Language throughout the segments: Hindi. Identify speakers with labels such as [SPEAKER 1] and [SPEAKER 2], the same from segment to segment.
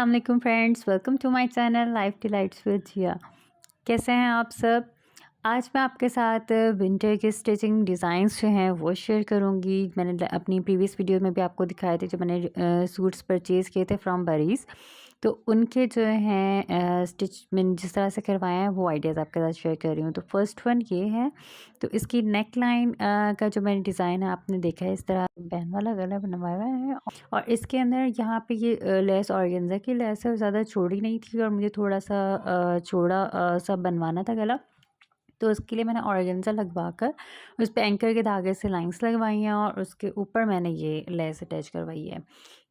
[SPEAKER 1] अस्सलाम वालेकुम friends, welcome to my channel life delights with Jiya. कैसे हैं आप सब? आज मैं आपके साथ विंटर के स्टिचिंग डिज़ाइंस जो हैं वो शेयर करूंगी। मैंने अपनी प्रीवियस वीडियो में भी आपको दिखाए थे, जो मैंने सूट्स परचेज़ किए थे फ्रॉम बरीज़, तो उनके जो हैं स्टिच मैंने जिस तरह से करवाए हैं वो आइडियाज़ आपके साथ शेयर कर रही हूँ। तो फर्स्ट वन ये है, तो इसकी नेक लाइन का जो मैंने डिज़ाइन है आपने देखा है, इस तरह बैन वाला गला बनवाया हुआ है और इसके अंदर यहाँ पे ये लेस ऑर्गेन्जा की लेस है, ज़्यादा चौड़ी नहीं थी और मुझे थोड़ा सा चौड़ा सा बनवाना था गला। तो उसके लिए मैंने ऑर्गेन्जा लगवा कर उस पे एंकर के धागे से लाइंस लगवाई हैं और उसके ऊपर मैंने ये लेस अटैच करवाई है।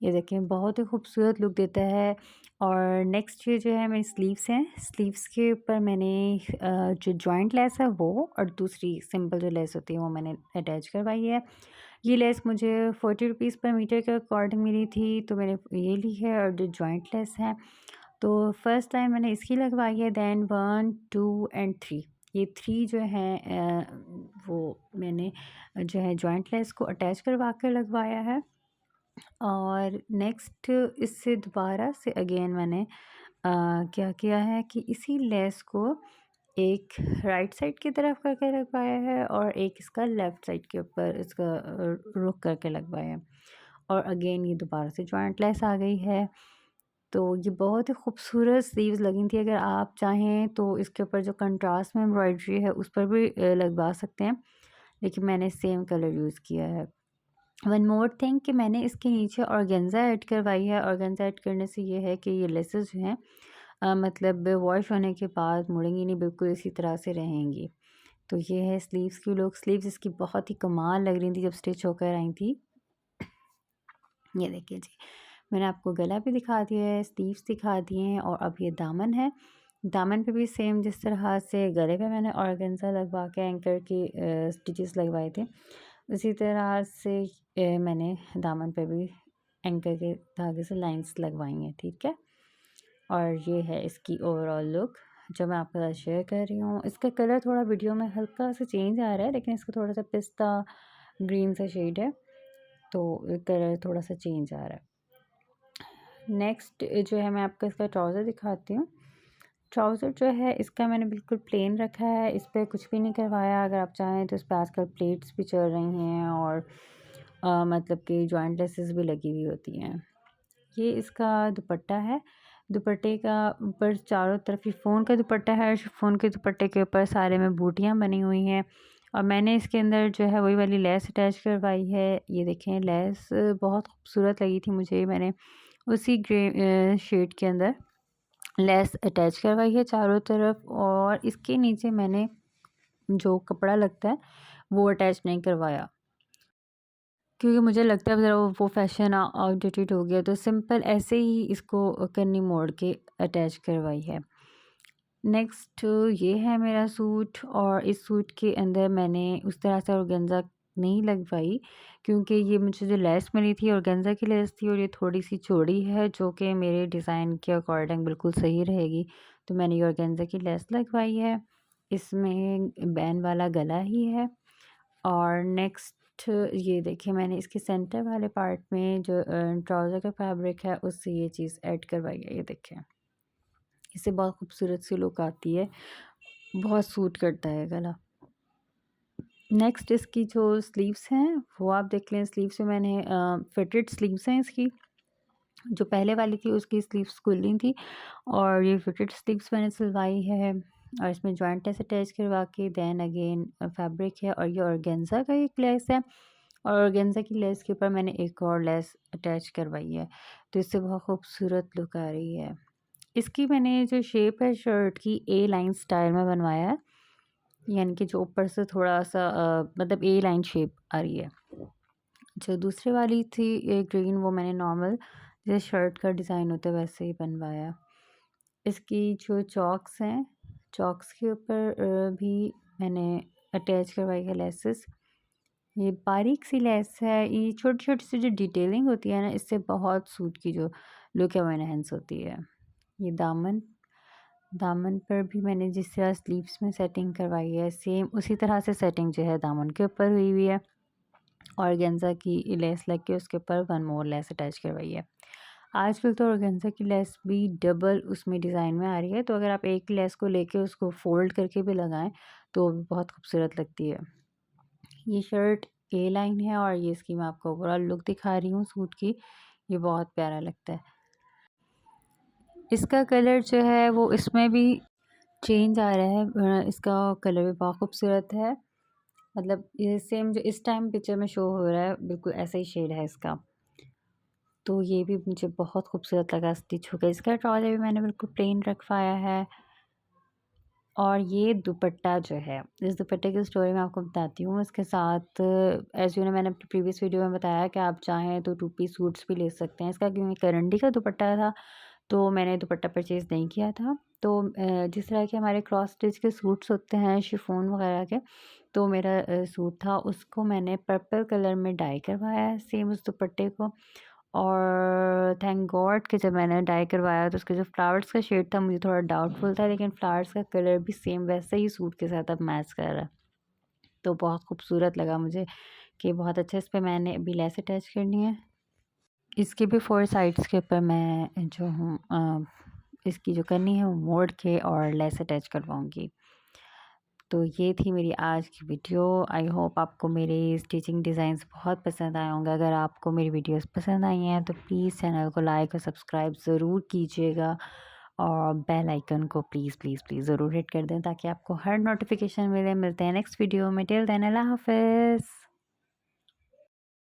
[SPEAKER 1] ये देखें, बहुत ही खूबसूरत लुक देता है। और नेक्स्ट ये जो है मेरी स्लीव्स हैं, स्लीव्स के ऊपर मैंने जो जॉइंट लेस है वो और दूसरी सिंपल जो लेस होती है वो मैंने अटैच करवाई है। ये लेस मुझे 40 रुपीज़ पर मीटर के अकॉर्डिंग मिली थी, तो मैंने ये ली है। और जो जॉइंट लेस है, तो फर्स्ट टाइम मैंने इसकी लगवाई है, देन 1 2 एंड 3, ये 3 जो है वो मैंने जो है जॉइंट लेस को अटैच करवा कर लगवाया है। और नेक्स्ट इससे दोबारा से अगेन मैंने क्या किया है कि इसी लेस को एक राइट साइड की तरफ करके लगवाया है और एक इसका लेफ़्ट साइड के ऊपर इसका रुख करके लगवाया है। और अगेन ये दोबारा से जॉइंट लेस आ गई है। तो ये बहुत ही खूबसूरत स्लीव्स लगी थी। अगर आप चाहें तो इसके ऊपर जो कंट्रास्ट में एम्ब्रॉयडरी है उस पर भी लगवा सकते हैं, लेकिन मैंने सेम कलर यूज़ किया है। वन मोर थिंग कि मैंने इसके नीचे ऑर्गेन्जा ऐड करवाई है। ऑर्गेन्जा ऐड करने से ये है कि ये लेसेस जो हैं मतलब वॉश होने के बाद मुड़ेंगी नहीं, बिल्कुल इसी तरह से रहेंगी। तो ये है स्लीव्स की लुक। स्लीव्स इसकी बहुत ही कमाल लग रही थी जब स्टिच होकर आई थी। ये देखिए जी, मैंने आपको गला भी दिखा दिया है, स्लीव्स दिखा दिए हैं और अब ये दामन है। दामन पे भी सेम जिस तरह से गले पे मैंने ऑर्गेन्जा लगवा के एंकर की स्टिचेस लगवाए थे, उसी तरह से मैंने दामन पे भी एंकर के धागे से लाइंस लगवाई हैं, ठीक है। और ये है इसकी ओवरऑल लुक जो मैं आपके साथ शेयर कर रही हूँ। इसका कलर थोड़ा वीडियो में हल्का सा चेंज आ रहा है, लेकिन इसका थोड़ा सा पिस्ता ग्रीन सा शेड है, तो कलर थोड़ा सा चेंज आ रहा है। नेक्स्ट जो है मैं आपको इसका ट्राउज़र दिखाती हूँ। ट्राउज़र जो है इसका मैंने बिल्कुल प्लेन रखा है, इस पर कुछ भी नहीं करवाया। अगर आप चाहें तो इस पर आजकल प्लेट्स भी चल रही हैं और मतलब कि जॉइंट लेसेस भी लगी हुई होती हैं। ये इसका दुपट्टा है। दुपट्टे का ऊपर चारों तरफ शिफॉन का दुपट्टा है और शिफॉन के दुपट्टे के ऊपर सारे में बूटियाँ बनी हुई हैं और मैंने इसके अंदर जो है वही वाली लेस अटैच करवाई है। ये देखें, लेस बहुत खूबसूरत लगी थी मुझे, मैंने उसी ग्रे शेड के अंदर लेस अटैच करवाई है चारों तरफ। और इसके नीचे मैंने जो कपड़ा लगता है वो अटैच नहीं करवाया, क्योंकि मुझे लगता है ज़रा वो फैशन आउटडेटेड हो गया, तो सिंपल ऐसे ही इसको कन्नी मोड़ के अटैच करवाई है। नेक्स्ट ये है मेरा सूट और इस सूट के अंदर मैंने उस तरह से ऑर्गेन्जा नहीं लगवाई, क्योंकि ये मुझे जो लेस मिली थी ऑर्गेन्जा की लेस थी और ये थोड़ी सी चौड़ी है, जो कि मेरे डिज़ाइन के अकॉर्डिंग बिल्कुल सही रहेगी, तो मैंने ये ऑर्गेन्जा की लेस लगवाई है। इसमें बैन वाला गला ही है। और नेक्स्ट ये देखिए, मैंने इसके सेंटर वाले पार्ट में जो ट्राउज़र का फैब्रिक है उससे ये चीज़ ऐड करवाई है। ये देखें, इससे बहुत खूबसूरत सी लुक आती है, बहुत सूट करता है गला। नेक्स्ट इसकी जो स्लीव्स हैं वो आप देख लें। स्लीव्स में मैंने फिटेड स्लीव्स हैं इसकी, जो पहले वाली थी उसकी स्लीव्स खुली थी और ये फिटेड स्लीव्स मैंने सिलवाई है। और इसमें जॉइंट लेस अटैच करवा के देन अगेन फैब्रिक है और ये ऑर्गेन्जा का एक लेस है और ऑर्गेन्जा की लेस के ऊपर मैंने एक और लेस अटैच करवाई है, तो इससे बहुत खूबसूरत लुक आ रही है। इसकी मैंने जो शेप है शर्ट की ए लाइन स्टाइल में बनवाया है, यानी कि जो ऊपर से थोड़ा सा मतलब ए लाइन शेप आ रही है। जो दूसरी वाली थी ग्रीन, वो मैंने नॉर्मल जैसे शर्ट का डिज़ाइन होता है वैसे ही बनवाया। इसकी जो चॉक्स हैं, चॉक्स के ऊपर भी मैंने अटैच करवाई है लेसेस। ये बारीक सी लेस है, ये छोटी छोटी सी जो डिटेलिंग होती है ना, इससे बहुत सूट की जो लुक है वो एनहेंस होती है। ये दामन, दामन पर भी मैंने जिस तरह स्लीव्स में सेटिंग करवाई है सेम उसी तरह से सेटिंग जो है दामन के ऊपर हुई हुई है। ऑर्गेन्जा की लेस लग के उसके ऊपर वन मोर लेस अटैच करवाई है। आजकल तो ऑर्गेन्जा की लेस भी डबल उसमें डिज़ाइन में आ रही है, तो अगर आप एक लेस को लेके उसको फ़ोल्ड करके भी लगाएँ, तो भी बहुत खूबसूरत लगती है। ये शर्ट ए लाइन है और ये इसकी मैं आपको ओवरऑल लुक दिखा रही हूँ सूट की। ये बहुत प्यारा लगता है। इसका कलर जो है वो इसमें भी चेंज आ रहा है। इसका कलर भी बहुत खूबसूरत है। मतलब ये सेम जो इस टाइम पिक्चर में शो हो रहा है, बिल्कुल ऐसा ही शेड है इसका। तो ये भी मुझे बहुत खूबसूरत लगा स्टिच होकर। इसका ट्राउज़र भी मैंने बिल्कुल प्लेन रखवाया है। और ये दुपट्टा जो है, इस दुपट्टे की स्टोरी मैं आपको बताती हूँ। इसके साथ एज़ यू नो मैंने अपनी प्रीवियस वीडियो में बताया कि आप चाहें तो 2 पीस सूट्स भी ले सकते हैं। इसका क्योंकि करंडी का दुपट्टा था, तो मैंने दुपट्टा परचेज़ नहीं किया था। तो जिस तरह के हमारे क्रॉस स्टिच के सूट्स होते हैं शिफॉन वगैरह के, तो मेरा सूट था, उसको मैंने पर्पल कलर में डाई करवाया है सेम उस दुपट्टे को। और थैंक गॉड कि जब मैंने डाई करवाया तो उसके जो फ्लावर्स का शेड था मुझे थोड़ा डाउटफुल था, लेकिन फ्लावर्स का कलर भी सेम वैसे ही सूट के साथ अब मैच कर रहा है। तो बहुत खूबसूरत लगा मुझे कि बहुत अच्छे इस पे मैंने अभी लेस अटैच करनी है। इसके भी 4 साइड्स के ऊपर मैं जो हूँ इसकी जो करनी है वो मोड़ के और लेस अटैच करवाऊँगी। तो ये थी मेरी आज की वीडियो। आई होप आपको मेरे स्टिचिंग डिज़ाइंस बहुत पसंद आए होंगे। अगर आपको मेरी वीडियोस पसंद आई हैं तो प्लीज़ चैनल को लाइक और सब्सक्राइब ज़रूर कीजिएगा और बेल आइकन को प्लीज़ प्लीज़ प्लीज़ ज़रूर हिट कर दें ताकि आपको हर नोटिफिकेशन मिले। मिलते हैं नेक्स्ट वीडियो में। टिल देन अल्लाह हाफ़िज़।